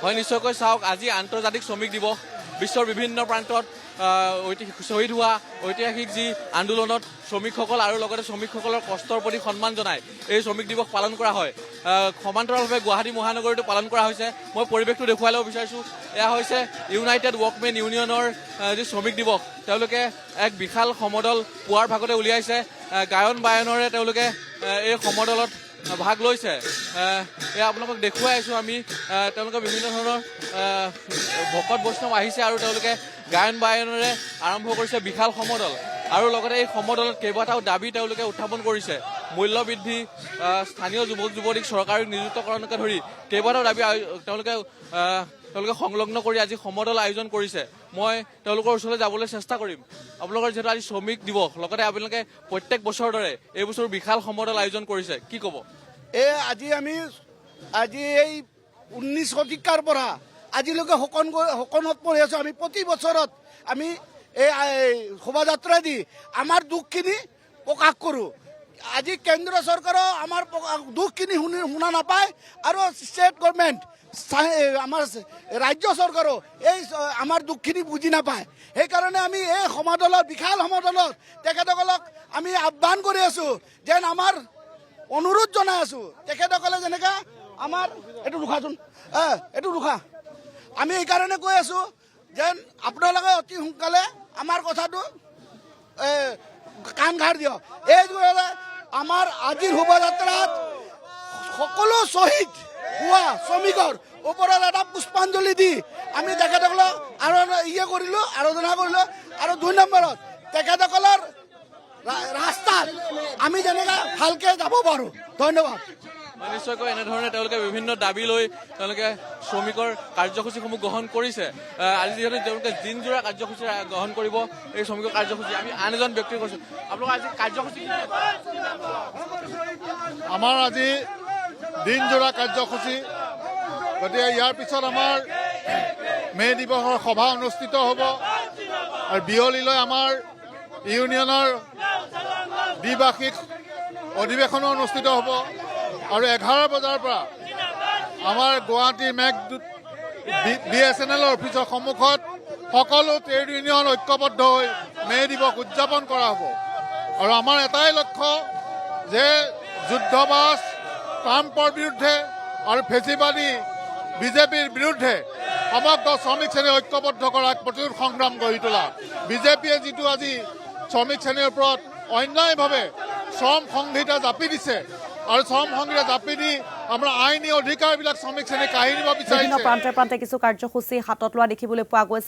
হয় নিশ্চয়কৈ চাওক আজি আন্তৰ্জাতিক শ্ৰমিক দিৱস বিশ্বৰ বিভিন্ন প্ৰান্তত শ্বহীদ হোৱা ঐতিহাসিক যি আন্দোলনত শ্ৰমিকসকল আৰু লগতে শ্ৰমিকসকলৰ কষ্টৰ প্ৰতি সন্মান জনাই এই শ্ৰমিক দিৱস পালন কৰা হয়। সমান্তৰালভাৱে গুৱাহাটী মহানগৰীতো পালন কৰা হৈছে। মই পৰিৱেশটো দেখুৱাই ল'ব বিচাৰিছোঁ। এয়া হৈছে ইউনাইটেড ৱৰ্কমেন ইউনিয়নৰ যি শ্ৰমিক দিৱস। তেওঁলোকে এক বিশাল সমদল পুৱাৰ ভাগতে উলিয়াইছে। গায়ন বায়নেৰে তেওঁলোকে এই সমদলত ভাগ লৈছে। এয়া আপোনালোকক দেখুৱাই আছোঁ আমি। তেওঁলোকে বিভিন্ন ধৰণৰ ভকত বৈষ্ণৱ আহিছে আৰু তেওঁলোকে গায়ন বায়নেৰে আৰম্ভ কৰিছে বিশাল সমদল। আৰু লগতে এই সমদলত কেইবাটাও দাবী তেওঁলোকে উত্থাপন কৰিছে। মূল্য বৃদ্ধি, স্থানীয় যুৱক যুৱতীক চৰকাৰী নিযুক্তকৰণকে ধৰি কেইবাটাও দাবী তেওঁলোকে সংলগ্ন কৰি আজি সমদল আয়োজন কৰিছে। মই তেওঁলোকৰ ওচৰলৈ যাবলৈ চেষ্টা কৰিম। আপোনালোকৰ যিহেতু আজি শ্ৰমিক দিৱস, লগতে আপোনালোকে প্ৰত্যেক বছৰৰ দৰে এই বছৰ বিশাল সমদল আয়োজন কৰিছে, কি ক'ব? আজি এই 19 শতিকাৰ পৰা আজিলৈকে শোকনত পৰি আছোঁ। আমি প্ৰতি বছৰত আমি এই শোভাযাত্ৰা দি আমাৰ দুখখিনি প্ৰকাশ কৰোঁ। আজি কেন্দ্ৰ চৰকাৰেও আমাৰ দুখখিনি শুনা নাপায় আৰু ষ্টেট গভৰ্ণমেণ্ট আমাৰ ৰাজ্য চৰকাৰেও এই আমাৰ দুখখিনি বুজি নাপায়। সেইকাৰণে আমি এই সমদলত বিশাল সমদলত তেখেতসকলক আমি আহ্বান কৰি আছোঁ, যেন আমাৰ অনুৰোধ জনাই আছোঁ তেখেতসকলে যেনেকৈ আমাৰ এইটো ৰোখা আমি এইকাৰণে কৈ আছোঁ যেন আপোনালোকে অতি সোনকালে আমাৰ কথাটো কাণ ঘাৰ দিয়ক। এইদৰে আমাৰ আজিৰ শোভাযাত্ৰাত সকলো শ্বহীদ হোৱা শ্ৰমিকৰ ওপৰত এটা পুষ্পাঞ্জলি দি আমি তেখেতসকলক আৰাধনা কৰিলোঁ। আৰু 2 নম্বৰত তেখেতসকলৰ ৰাস্তাত আমি যেনেকৈ ভালকৈ যাব পাৰোঁ। ধন্যবাদ। নিশ্চয়কৈ এনেধৰণে তেওঁলোকে বিভিন্ন দাবী লৈ তেওঁলোকে শ্ৰমিকৰ কাৰ্যসূচীসমূহ গ্ৰহণ কৰিছে। আজি যিহেতু তেওঁলোকে দিনজোৰা কাৰ্যসূচী গ্ৰহণ কৰিব এই শ্ৰমিকৰ কাৰ্যসূচী। আমি আন এজন ব্যক্তিক কৈছোঁ, আপোনালোকৰ আজি কাৰ্যসূচী আমাৰ আজি দিনজোৰা কাৰ্যসূচী। গতিকে ইয়াৰ পিছত আমাৰ মে' দিৱসৰ সভা অনুষ্ঠিত হ'ব আৰু বিয়লিলৈ আমাৰ ইউনিয়নৰ দ্বিবাৰ্ষিক অধিৱেশনো অনুষ্ঠিত হ'ব। আৰু 11 বজাৰ পৰা আমাৰ গুৱাহাটীৰ BSNL অফিচৰ সন্মুখত সকলো ট্ৰেড ইউনিয়ন ঐক্যবদ্ধ হৈ মে' দিৱস উদযাপন কৰা হ'ব। আৰু আমাৰ এটাই লক্ষ্য যে যুদ্ধবাজ ট্ৰাম্পৰ বিৰুদ্ধে আৰু ফেচিবাদী বিজেপিৰ বিৰুদ্ধে সমগ্ৰ শ্ৰমিক শ্ৰেণী ঐক্যবদ্ধ কৰা প্ৰতিৰোধ সংগ্ৰাম গঢ়ি তোলা। বিজেপিয়ে যিটো আজি শ্ৰমিক শ্ৰেণীৰ ওপৰত অন্যায়ভাৱে শ্ৰম সংহিতা জাপি দিছে আৰু শ্ৰম সংহিতা জাপি দি আমাৰ আইনী অধিকাৰবিলাক শ্ৰমিক শ্ৰেণীক কাঢ়ি নিব বিচাৰিছে। প্ৰান্তে প্ৰান্তে কিছু কাৰ্যসূচী হাতত লোৱা দেখিবলৈ পোৱা গৈছে।